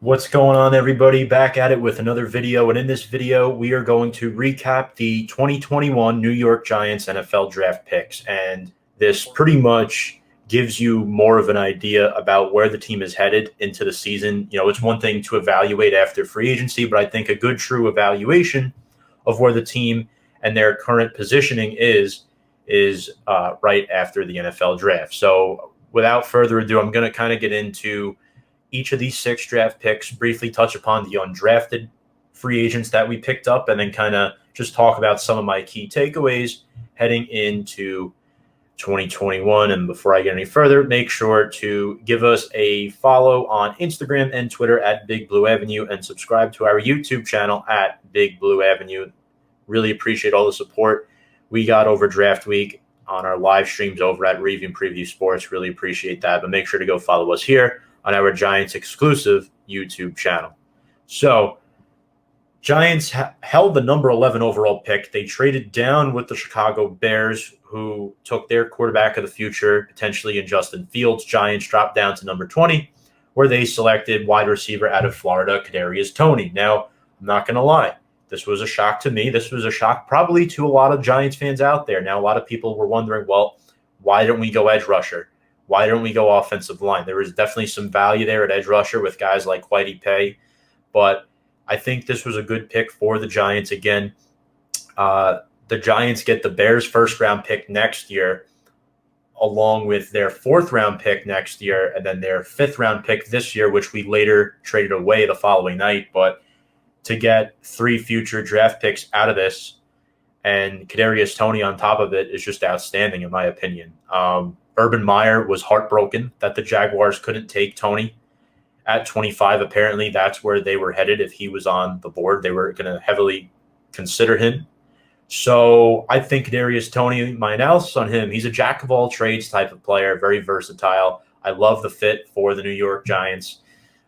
What's going on, everybody? Back at it with another video. And in this video, we are going to recap the 2021 New York Giants NFL draft picks. And this pretty much gives you more of an idea about where the team is headed into the season. It's one thing to evaluate after free agency, but I think a good, true evaluation of where the team and their current positioning is right after the NFL draft. So without further ado, I'm going to kind of get into each of these six draft picks, briefly touch upon the undrafted free agents that we picked up, and then kind of just talk about some of my key takeaways heading into 2021. And before I get any further, make sure to give us a follow on Instagram and Twitter at Big Blue Avenue and subscribe to our YouTube channel at Big Blue Avenue. Really appreciate all the support we got over draft week on our live streams over at Review and Preview Sports. Really appreciate that. But make sure to go follow us here on our Giants exclusive YouTube channel. So Giants held the number 11 overall pick. They traded down with the Chicago Bears, who took their quarterback of the future, potentially in Justin Fields. Giants dropped down to number 20, where they selected wide receiver out of Florida, Kadarius Toney. Now, I'm not going to lie. This was a shock to me. This was a shock probably to a lot of Giants fans out there. Now, a lot of people were wondering, well, why don't we go edge rusher? Why don't we go offensive line? There was definitely some value there at edge rusher with guys like Whitey Pay, but I think this was a good pick for the Giants. Again, the Giants get the Bears' first-round pick next year, along with their fourth-round pick next year, and then their fifth-round pick this year, which we later traded away the following night. But to get 3 future draft picks out of this and Kadarius Toney on top of it is just outstanding, in my opinion. Urban Meyer was heartbroken that the Jaguars couldn't take Toney at 25. Apparently, that's where they were headed. If he was on the board, they were going to heavily consider him. So I think Kadarius Toney, my analysis on him, he's a jack of all trades type of player, very versatile. I love the fit for the New York Giants.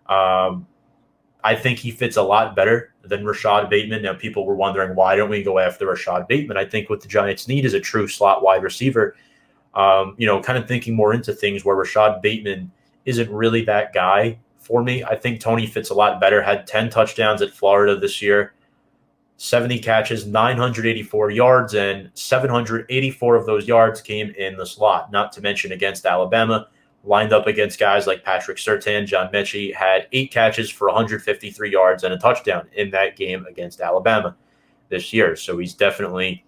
I think he fits a lot better than Rashad Bateman. Now, people were wondering, why don't we go after Rashad Bateman? I think what the Giants need is a true slot wide receiver. Kind of thinking more into things where Rashad Bateman isn't really that guy for me. I think Toney fits a lot better. Had 10 touchdowns at Florida this year, 70 catches, 984 yards, and 784 of those yards came in the slot, not to mention against Alabama. Lined up against guys like Patrick Surtain, John Mechie, had 8 catches for 153 yards and a touchdown in that game against Alabama this year. So he's definitely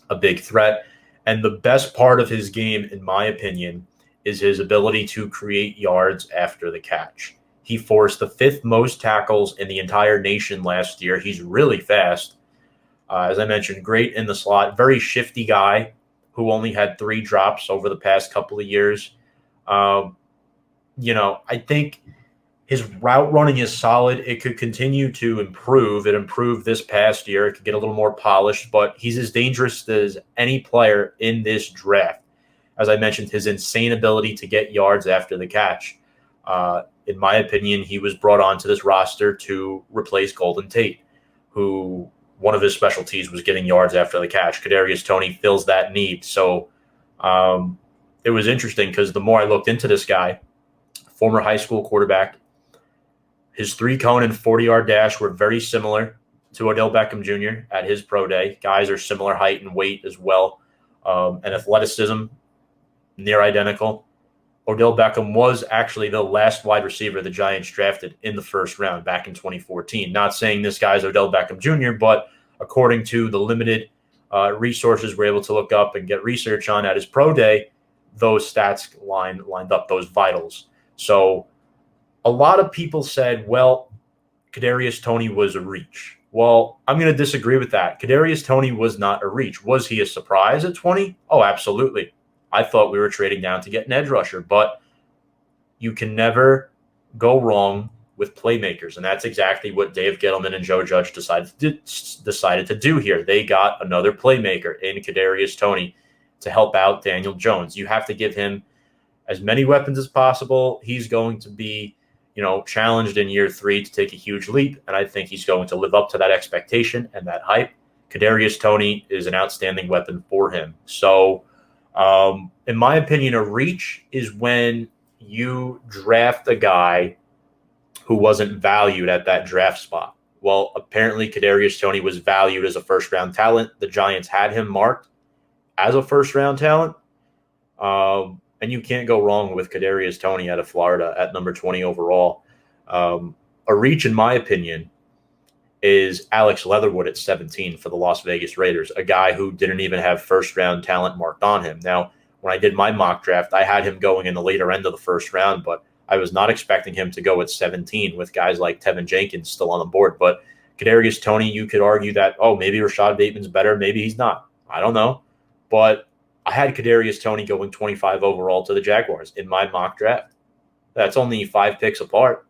a big threat. And the best part of his game, in my opinion, is his ability to create yards after the catch. He forced the 5th most tackles in the entire nation last year. He's really fast. As I mentioned, great in the slot, very shifty guy who only had 3 drops over the past couple of years. I think his route running is solid. It could continue to improve. It improved this past year. It could get a little more polished, but he's as dangerous as any player in this draft. As I mentioned, his insane ability to get yards after the catch. In my opinion, he was brought onto this roster to replace Golden Tate, who one of his specialties was getting yards after the catch. Kadarius Toney fills that need. So it was interesting because the more I looked into this guy, former high school quarterback, his 3-cone and 40-yard dash were very similar to Odell Beckham Jr. at his pro day. Guys are similar height and weight as well, and athleticism near identical. Odell Beckham was actually the last wide receiver the Giants drafted in the first round back in 2014. Not saying this guy's Odell Beckham Jr., but according to the limited resources we're able to look up and get research on at his pro day, those stats lined up, those vitals. So a lot of people said, well, Kadarius Toney was a reach. Well, I'm going to disagree with that. Kadarius Toney was not a reach. Was he a surprise at 20? Oh, absolutely. I thought we were trading down to get an edge rusher, but you can never go wrong with playmakers, and that's exactly what Dave Gettleman and Joe Judge decided to do here. They got another playmaker in Kadarius Toney to help out Daniel Jones. You have to give him as many weapons as possible. He's going to be, challenged in year 3 to take a huge leap, and I think he's going to live up to that expectation and that hype. Kadarius Toney is an outstanding weapon for him. So, in my opinion, a reach is when you draft a guy who wasn't valued at that draft spot. Well, apparently Kadarius Toney was valued as a first-round talent. The Giants had him marked as a first-round talent. And you can't go wrong with Kadarius Toney out of Florida at number 20 overall. A reach, in my opinion, is Alex Leatherwood at 17 for the Las Vegas Raiders, a guy who didn't even have first-round talent marked on him. Now, when I did my mock draft, I had him going in the later end of the first round, but I was not expecting him to go at 17 with guys like Tevin Jenkins still on the board. But Kadarius Toney, you could argue that, maybe Rashad Bateman's better, maybe he's not. I don't know. But I had Kadarius Toney going 25 overall to the Jaguars in my mock draft. That's only 5 picks apart.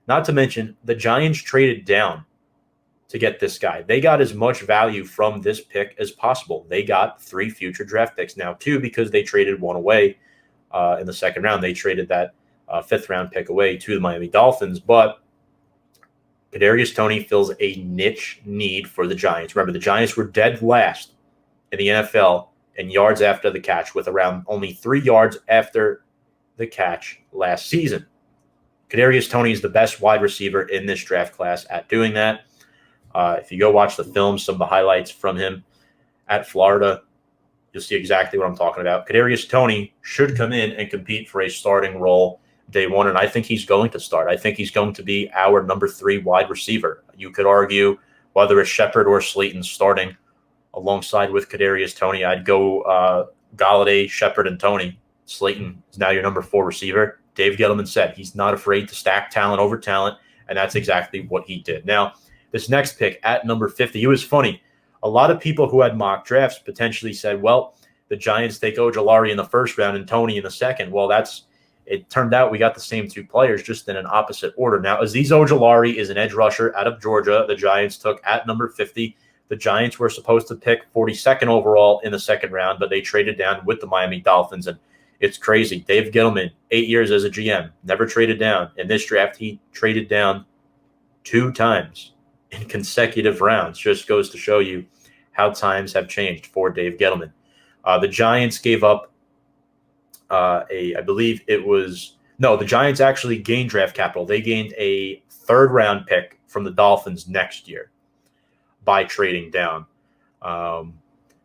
Not to mention, the Giants traded down to get this guy. They got as much value from this pick as possible. They got 3 future draft picks. Now, 2 because they traded 1 away in the second round. They traded that 5th-round pick away to the Miami Dolphins. But Kadarius Toney fills a niche need for the Giants. Remember, the Giants were dead last in the NFL in yards after the catch, with around only 3 yards after the catch last season. Kadarius Toney is the best wide receiver in this draft class at doing that. If you go watch the film, some of the highlights from him at Florida, you'll see exactly what I'm talking about. Kadarius Toney should come in and compete for a starting role day one, and I think he's going to start. I think he's going to be our number 3 wide receiver. You could argue whether it's Shepard or Slayton starting alongside with Kadarius Toney. I'd go Golladay, Shepard, and Toney. Slayton is now your number 4 receiver. Dave Gettleman said he's not afraid to stack talent over talent, and that's exactly what he did. Now, this next pick at number 50, it was funny. A lot of people who had mock drafts potentially said, well, the Giants take Ojulari in the first round and Toney in the second. Well, it turned out we got the same 2 players, just in an opposite order. Now, Azeez Ojulari is an edge rusher out of Georgia. The Giants took at number 50. The Giants were supposed to pick 42nd overall in the second round, but they traded down with the Miami Dolphins. And it's crazy. Dave Gettleman, 8 years as a GM, never traded down. In this draft, he traded down 2 times in consecutive rounds. Just goes to show you how times have changed for Dave Gettleman. The Giants gave up the Giants actually gained draft capital. They gained a 3rd round pick from the Dolphins next year by trading down.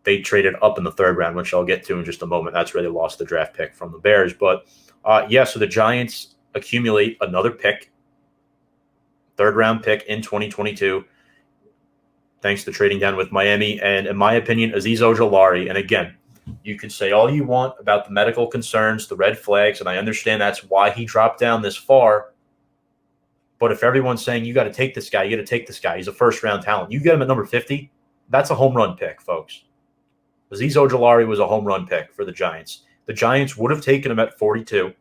They traded up in the 3rd round, which I'll get to in just a moment. That's where they lost the draft pick from the Bears. But so the Giants accumulate another pick, 3rd round pick in 2022, thanks to trading down with Miami. And in my opinion, Azeez Ojulari, and again, you can say all you want about the medical concerns, the red flags, and I understand that's why he dropped down this far. But if everyone's saying you got to take this guy, you got to take this guy, he's a first-round talent, you get him at number 50, that's a home run pick, folks. Azeez Ojulari was a home run pick for the Giants. The Giants would have taken him at 42,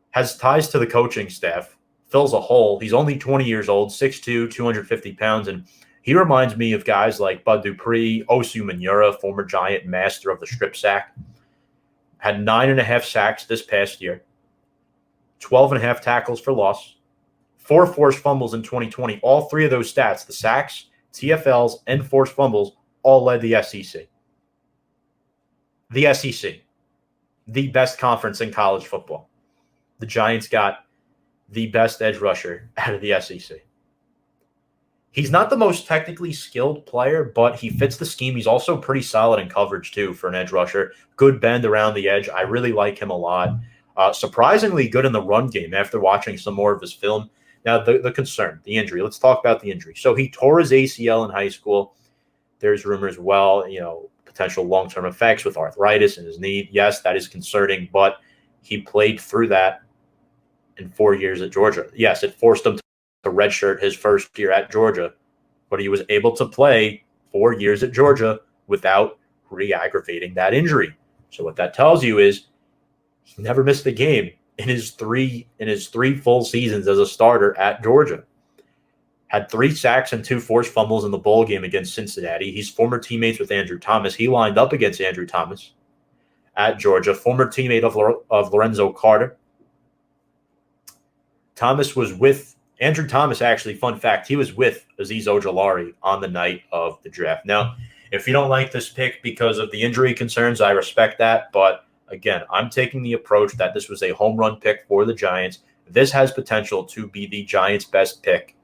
has ties to the coaching staff, fills a hole. He's only 20 years old, 6'2", 250 pounds, and he reminds me of guys like Bud Dupree, Osu Menura, former Giant master of the strip sack. Had 9.5 sacks this past year, 12.5 tackles for loss, 4 forced fumbles in 2020. All 3 of those stats, the sacks, TFLs, and forced fumbles, all led the SEC. The SEC, the best conference in college football. The Giants got the best edge rusher out of the SEC. He's not the most technically skilled player, but he fits the scheme. He's also pretty solid in coverage, too, for an edge rusher. Good bend around the edge. I really like him a lot. Surprisingly good in the run game after watching some more of his film. Now, the concern, the injury. Let's talk about the injury. So he tore his ACL in high school. There's rumors, potential long-term effects with arthritis in his knee. Yes, that is concerning, but he played through that in 4 years at Georgia. Yes, it forced him to redshirt his first year at Georgia, but he was able to play 4 years at Georgia without re-aggravating that injury. So what that tells you is he never missed a game in his three full seasons as a starter at Georgia. Had 3 sacks and 2 forced fumbles in the bowl game against Cincinnati. He's former teammates with Andrew Thomas. He lined up against Andrew Thomas at Georgia, former teammate of Lorenzo Carter. Thomas was with Andrew Thomas, actually, fun fact, he was with Azeez Ojulari on the night of the draft. Now, if you don't like this pick because of the injury concerns, I respect that. But again, I'm taking the approach that this was a home run pick for the Giants. this has potential to be the Giants' best pick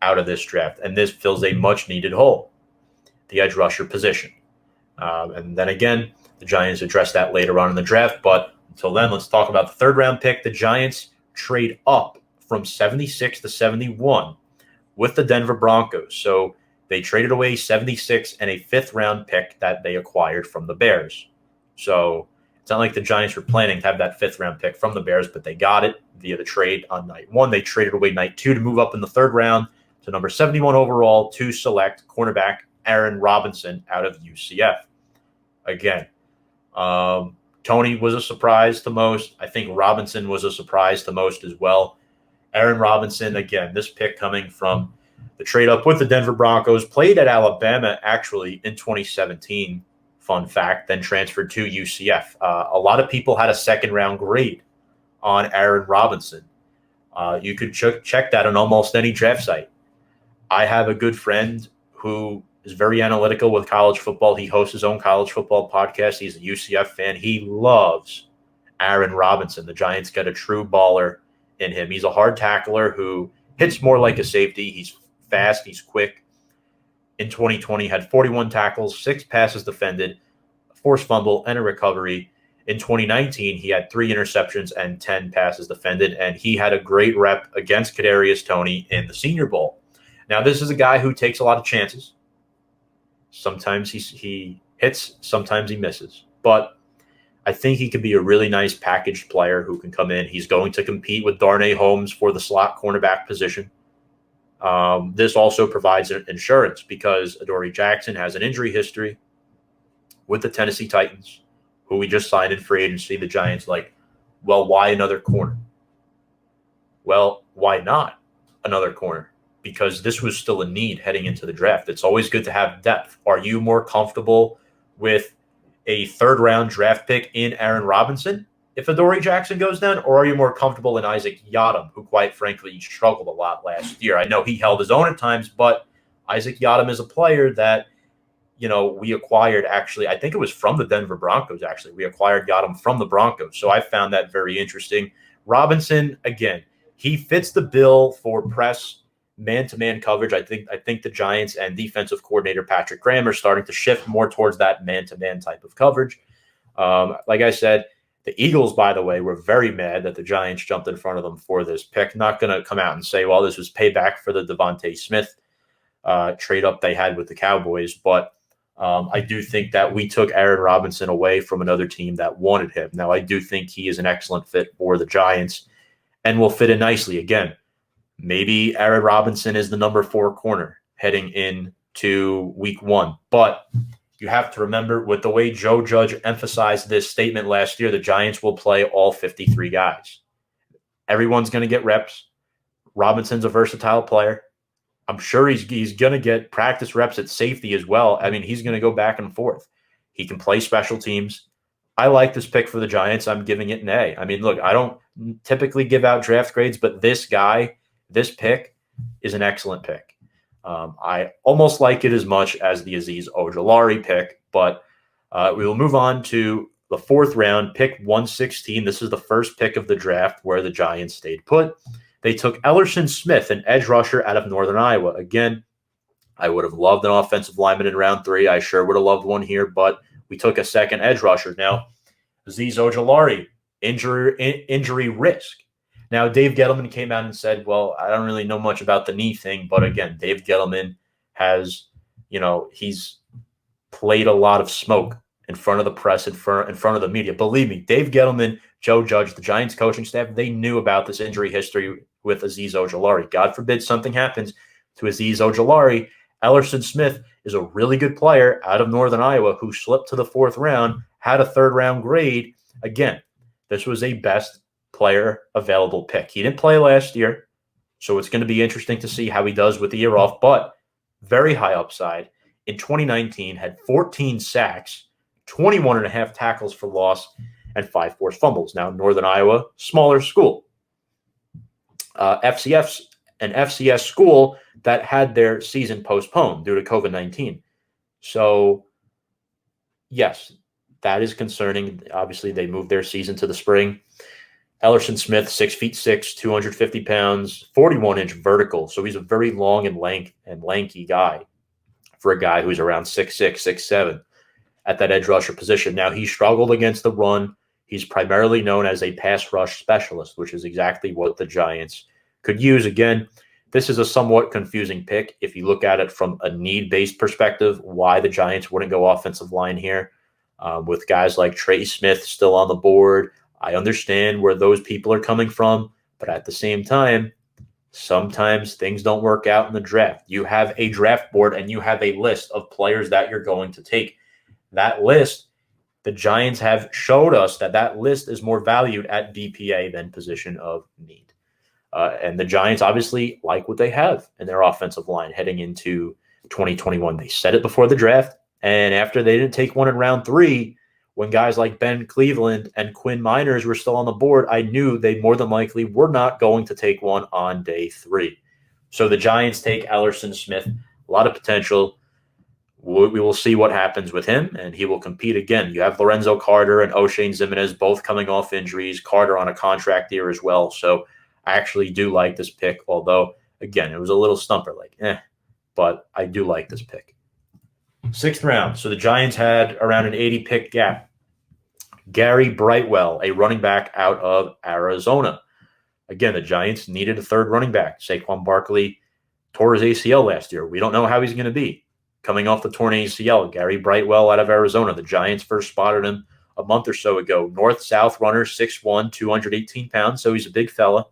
out of this draft, and this fills a much-needed hole, the edge rusher position. And then again, the Giants address that later on in the draft, but until then, let's talk about the third-round pick. The Giants trade up from 76 to 71 with the Denver Broncos. So they traded away 76 and a fifth-round pick that they acquired from the Bears. So it's not like the Giants were planning to have that fifth-round pick from the Bears, but they got it via the trade on night one. They traded away night two to move up in the third round to number 71 overall to select cornerback Aaron Robinson out of UCF. Again, Tony was a surprise to most. I think Robinson was a surprise to most as well. Aaron Robinson, again, this pick coming from the trade up with the Denver Broncos, played at Alabama actually in 2017, fun fact, then transferred to UCF. A lot of people had a second-round grade on Aaron Robinson. You could check that on almost any draft site. I have a good friend who is very analytical with college football. He hosts his own college football podcast. He's a UCF fan. He loves Aaron Robinson. The Giants got a true baller in him. He's a hard tackler who hits more like a safety. He's fast. He's quick. In 2020, had 41 tackles, 6 passes defended, a forced fumble, and a recovery. In 2019, he had 3 interceptions and 10 passes defended, and he had a great rep against Kadarius Toney in the Senior Bowl. Now, this is a guy who takes a lot of chances. Sometimes he hits, sometimes he misses. But I think he could be a really nice packaged player who can come in. He's going to compete with Darnay Holmes for the slot cornerback position. This also provides insurance because Adoree Jackson has an injury history with the Tennessee Titans, who we just signed in free agency. The Giants well, why another corner? Well, why not another corner? Because this was still a need heading into the draft. It's always good to have depth. Are you more comfortable with a third-round draft pick in Aaron Robinson if Adoree Jackson goes down, or are you more comfortable in Isaac Yiadom, who quite frankly struggled a lot last year? I know he held his own at times, but Isaac Yiadom is a player that, we acquired actually. I think it was from the Denver Broncos, actually. We acquired Yiadom from the Broncos, so I found that very interesting. Robinson, again, he fits the bill for press man-to-man coverage. I think the Giants and defensive coordinator Patrick Graham are starting to shift more towards that man-to-man type of coverage. Like I said, the Eagles, by the way, were very mad that the Giants jumped in front of them for this pick. Not going to come out and say, well, this was payback for the Devontae Smith trade up they had with the Cowboys. But I do think that we took Aaron Robinson away from another team that wanted him. Now, I do think he is an excellent fit for the Giants and will fit in nicely. Again, maybe Aaron Robinson is the number 4 corner heading into week 1. But you have to remember, with the way Joe Judge emphasized this statement last year, the Giants will play all 53 guys. Everyone's going to get reps. Robinson's a versatile player. I'm sure he's going to get practice reps at safety as well. I mean, he's going to go back and forth. He can play special teams. I like this pick for the Giants. I'm giving it an A. I mean, look, I don't typically give out draft grades, but this pick is an excellent pick. I almost like it as much as the Azeez Ojulari pick, but we will move on to the 4th round, pick 116. This is the first pick of the draft where the Giants stayed put. They took Ellerson Smith, an edge rusher out of Northern Iowa. Again, I would have loved an offensive lineman in round 3. I sure would have loved one here, but we took a second edge rusher. Now, Azeez Ojulari, injury risk. Now, Dave Gettleman came out and said, well, I don't really know much about the knee thing. But again, Dave Gettleman has, he's played a lot of smoke in front of the press, in front of the media. Believe me, Dave Gettleman, Joe Judge, the Giants coaching staff, they knew about this injury history with Azeez Ojulari. God forbid something happens to Azeez Ojulari. Ellerson Smith is a really good player out of Northern Iowa who slipped to the 4th round, had a 3rd-round grade. Again, this was a best player available pick. He didn't play last year, so it's going to be interesting to see how he does with the year off, but very high upside. In 2019, had 14 sacks, 21 and a half tackles for loss, and 5 forced fumbles. Now, Northern Iowa, smaller school. FCS school that had their season postponed due to COVID-19. So, yes, that is concerning. Obviously, they moved their season to the spring. Ellerson Smith, 6'6", 250 pounds, 41-inch vertical. So he's a very long and lanky guy for a guy who's around 6'6", 6'7" at that edge rusher position. Now, he struggled against the run. He's primarily known as a pass rush specialist, which is exactly what the Giants could use. Again, this is a somewhat confusing pick if you look at it from a need-based perspective, why the Giants wouldn't go offensive line here. With guys like Trey Smith still on the board, I understand where those people are coming from, but at the same time, sometimes things don't work out in the draft. You have a draft board and you have a list of players that you're going to take. That list, the Giants have showed us that list is more valued at DPA than position of need. And the Giants obviously like what they have in their offensive line heading into 2021. They said it before the draft, and after they didn't take one in round 3, when guys like Ben Cleveland and Quinn Miners were still on the board, I knew they more than likely were not going to take one on day 3. So the Giants take Ellerson Smith, a lot of potential. We will see what happens with him, and he will compete again. You have Lorenzo Carter and O'Shane Ximines both coming off injuries, Carter on a contract year as well. So I actually do like this pick, although, again, it was a little stumper, but I do like this pick. 6th round. So the Giants had around an 80-pick gap. Gary Brightwell, a running back out of Arizona. Again, the Giants needed a third running back. Saquon Barkley tore his ACL last year. We don't know how he's going to be. Coming off the torn ACL, Gary Brightwell out of Arizona. The Giants first spotted him a month or so ago. North-South runner, 6'1", 218 pounds, so he's a big fella.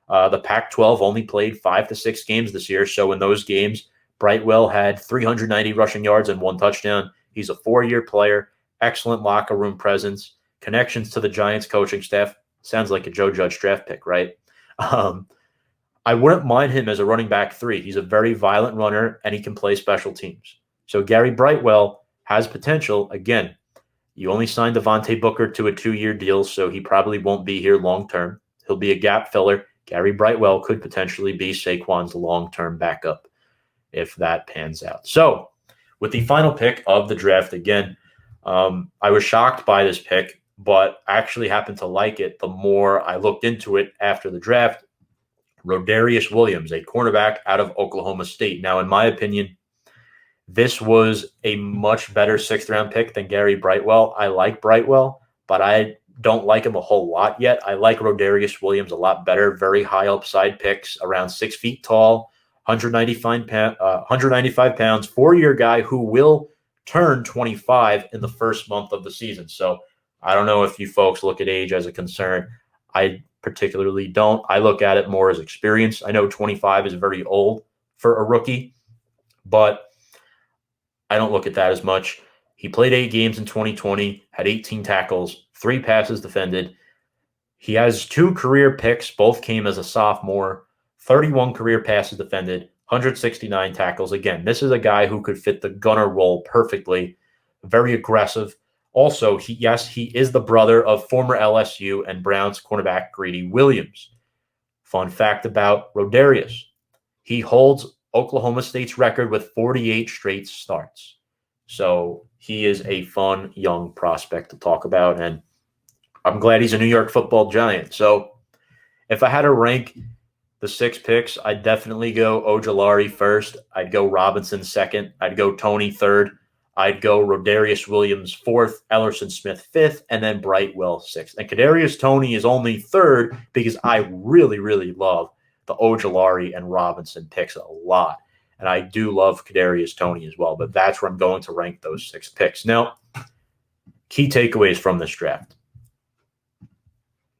The Pac-12 only played 5 to 6 games this year, so in those games, Brightwell had 390 rushing yards and 1 touchdown. He's a 4-year player, excellent locker room presence, connections to the Giants coaching staff. Sounds like a Joe Judge draft pick, right? I wouldn't mind him as a running back 3. He's a very violent runner, and he can play special teams. So Gary Brightwell has potential. Again, you only signed Devontae Booker to a 2-year deal, so he probably won't be here long-term. He'll be a gap filler. Gary Brightwell could potentially be Saquon's long-term backup if that pans out. So with the final pick of the draft, again, I was shocked by this pick, but I actually happened to like it the more I looked into it after the draft. Rodarius Williams, a cornerback out of Oklahoma State. Now, in my opinion, this was a much better 6th-round pick than Gary Brightwell. I like Brightwell, but I don't like him a whole lot yet. I like Rodarius Williams a lot better. Very high upside picks, around 6 feet tall, 195 pounds, 4-year guy who will turn 25 in the first month of the season. So I don't know if you folks look at age as a concern. I particularly don't. I look at it more as experience. I know 25 is very old for a rookie, but I don't look at that as much. He played 8 games in 2020, had 18 tackles, 3 passes defended. He has 2 career picks. Both came as a sophomore. 31 career passes defended, 169 tackles. Again, this is a guy who could fit the gunner role perfectly. Very aggressive. Also, he is the brother of former LSU and Browns cornerback Greedy Williams. Fun fact about Rodarius. He holds Oklahoma State's record with 48 straight starts. So he is a fun young prospect to talk about, and I'm glad he's a New York Football Giant. So if I had to rank the 6 picks, I'd definitely go Ojulari first. I'd go Robinson second. I'd go Toney third. I'd go Rodarius Williams 4th, Ellerson Smith 5th, and then Brightwell 6th. And Kadarius Toney is only 3rd because I really, really love the Ojulari and Robinson picks a lot. And I do love Kadarius Toney as well, but that's where I'm going to rank those 6 picks. Now, key takeaways from this draft.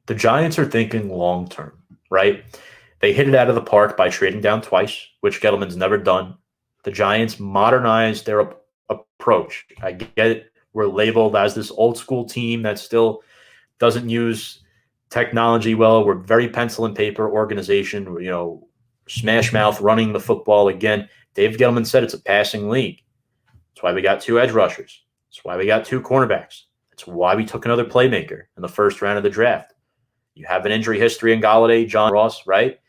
The Giants are thinking long-term, right? They hit it out of the park by trading down twice, which Gettleman's never done. The Giants modernized their approach. I get it. We're labeled as this old-school team that still doesn't use technology well. We're very pencil and paper organization, smash mouth running the football. Again, Dave Gettleman said it's a passing league. That's why we got 2 edge rushers. That's why we got 2 cornerbacks. That's why we took another playmaker in the first round of the draft. You have an injury history in Golladay, John Ross, right?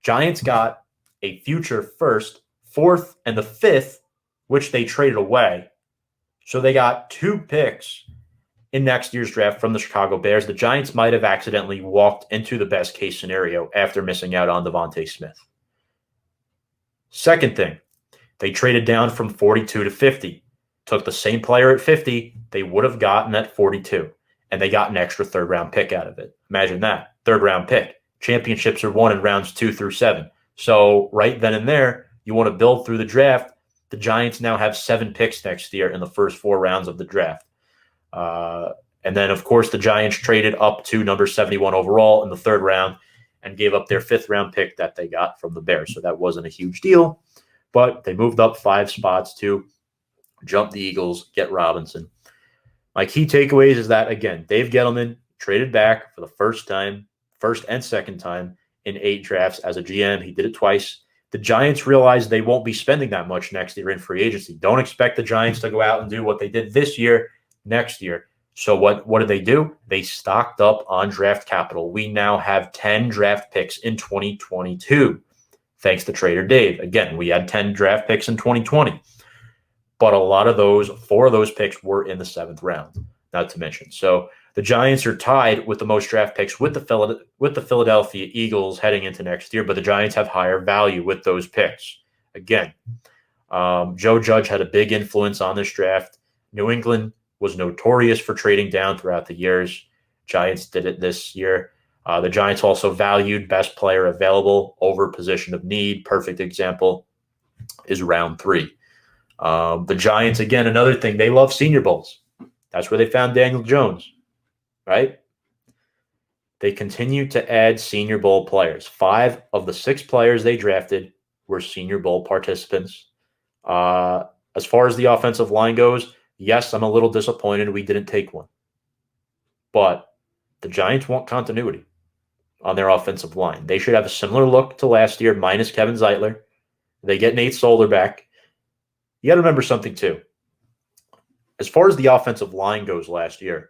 Giants got a future 1st, 4th, and the 5th, which they traded away. So they got 2 picks in next year's draft from the Chicago Bears, the Giants might have accidentally walked into the best case scenario after missing out on Devontae Smith. Second thing, they traded down from 42 to 50. Took the same player at 50 they would have gotten at 42, and they got an extra third-round pick out of it. Imagine that, third-round pick. Championships are won in rounds 2 through 7. So right then and there, you want to build through the draft. The Giants now have 7 picks next year in the first 4 rounds of the draft. And then, of course, the Giants traded up to number 71 overall in the 3rd round and gave up their 5th-round pick that they got from the Bears. So that wasn't a huge deal, but they moved up 5 spots to jump the Eagles, get Robinson. My key takeaways is that, again, Dave Gettleman traded back for the first and second time in 8 drafts as a GM. He did it twice. The Giants realize they won't be spending that much next year in free agency. Don't expect the Giants to go out and do what they did this year next year. So what did they do? They stocked up on draft capital. We now have 10 draft picks in 2022, thanks to Trader Dave. Again, we had 10 draft picks in 2020. But a lot of those, 4 of those picks were in the 7th round, not to mention. So the Giants are tied with the most draft picks with the Philadelphia Eagles heading into next year, but the Giants have higher value with those picks. Again, Joe Judge had a big influence on this draft. New England was notorious for trading down throughout the years. Giants did it this year. The Giants also valued best player available over position of need. Perfect example is round 3. The Giants, again, another thing, they love Senior Bowls. That's where they found Daniel Jones, right? They continue to add Senior Bowl players. 5 of the 6 players they drafted were Senior Bowl participants. As far as the offensive line goes, yes, I'm a little disappointed we didn't take one. But the Giants want continuity on their offensive line. They should have a similar look to last year, minus Kevin Zeitler. They get Nate Solder back. You got to remember something, too. As far as the offensive line goes last year,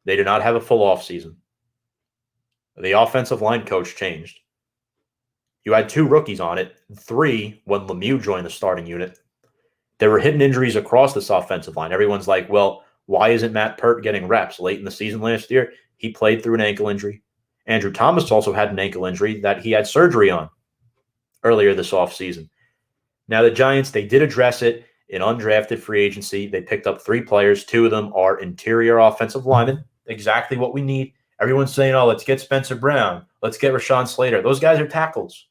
they did not have a full offseason. The offensive line coach changed. You had 2 rookies on it, 3 when Lemieux joined the starting unit. There were hidden injuries across this offensive line. Everyone's like, well, why isn't Matt Pert getting reps? Late in the season last year, he played through an ankle injury. Andrew Thomas also had an ankle injury that he had surgery on earlier this offseason. Now, the Giants, they did address it in undrafted free agency. They picked up 3 players. 2 of them are interior offensive linemen, exactly what we need. Everyone's saying, oh, let's get Spencer Brown. Let's get Rashawn Slater. Those guys are tackles.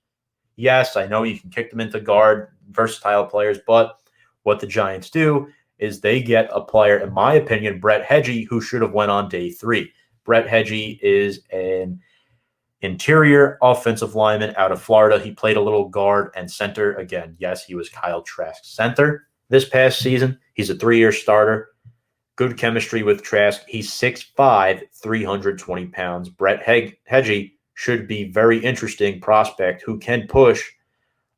Yes, I know you can kick them into guard, versatile players, but what the Giants do is they get a player, in my opinion, Brett Hedgie, who should have went on day 3. Brett Hedgie is an interior offensive lineman out of Florida. He played a little guard and center. Again, yes, he was Kyle Trask's center this past season. He's a 3-year starter. Good chemistry with Trask. He's 6'5", 320 pounds. Brett Hedgie should be very interesting prospect who can push,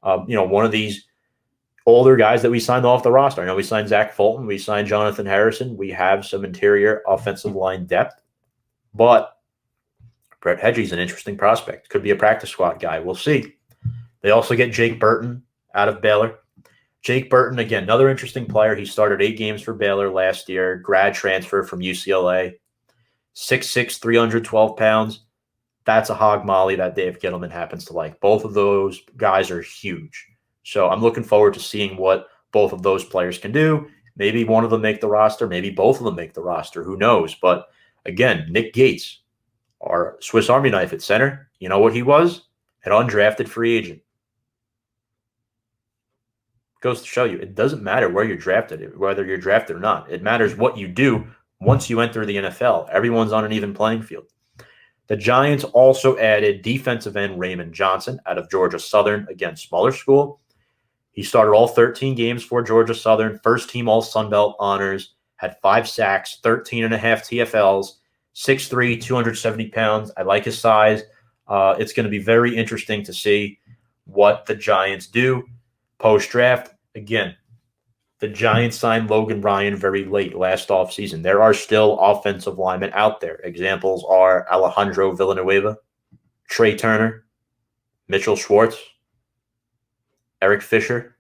one of these older guys that we signed off the roster. I know we signed Zach Fulton. We signed Jonathan Harrison. We have some interior offensive line depth, but Brett Hedgie's an interesting prospect. Could be a practice squad guy. We'll see. They also get Jake Burton out of Baylor. Jake Burton, again, another interesting player. He started 8 games for Baylor last year, grad transfer from UCLA. 6'6", 312 pounds. That's a hog molly that Dave Gettleman happens to like. Both of those guys are huge. So I'm looking forward to seeing what both of those players can do. Maybe one of them make the roster. Maybe both of them make the roster. Who knows? But again, Nick Gates, our Swiss Army knife at center, you know what he was? An undrafted free agent. Goes to show you, it doesn't matter where you're drafted, whether you're drafted or not. It matters what you do once you enter the NFL. Everyone's on an even playing field. The Giants also added defensive end Raymond Johnson out of Georgia Southern, again, smaller school. He started all 13 games for Georgia Southern, first team All Sun Belt honors, had 5 sacks, 13 and a half TFLs, 6'3", 270 pounds. I like his size. It's going to be very interesting to see what the Giants do post-draft. Again, the Giants signed Logan Ryan very late last offseason. There are still offensive linemen out there. Examples are Alejandro Villanueva, Trey Turner, Mitchell Schwartz, Eric Fisher.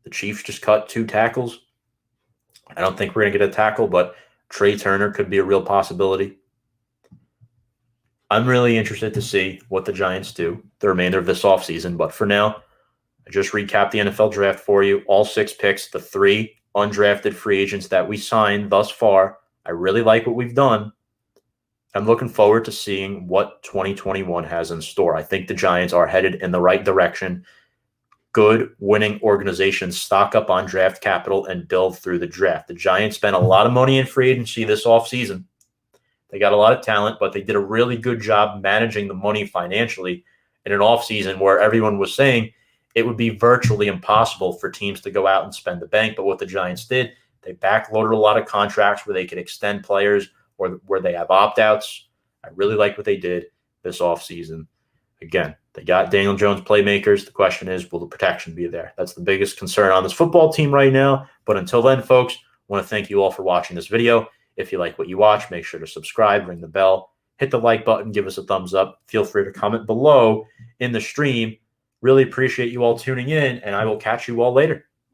The Chiefs just cut 2 tackles. I don't think we're going to get a tackle, but Trey Turner could be a real possibility. I'm really interested to see what the Giants do the remainder of this offseason. But for now, I just recapped the NFL draft for you. All 6 picks, the 3 undrafted free agents that we signed thus far. I really like what we've done. I'm looking forward to seeing what 2021 has in store. I think the Giants are headed in the right direction. Good winning organizations stock up on draft capital and build through the draft. The Giants spent a lot of money in free agency this offseason. They got a lot of talent, but they did a really good job managing the money financially in an offseason where everyone was saying it would be virtually impossible for teams to go out and spend the bank. But what the Giants did, they backloaded a lot of contracts where they could extend players or where they have opt-outs. I really like what they did this offseason. Again, they got Daniel Jones playmakers. The question is, will the protection be there? That's the biggest concern on this football team right now. But until then, folks, I want to thank you all for watching this video. If you like what you watch, make sure to subscribe, ring the bell, hit the like button, give us a thumbs up. Feel free to comment below in the stream. Really appreciate you all tuning in, and I will catch you all later.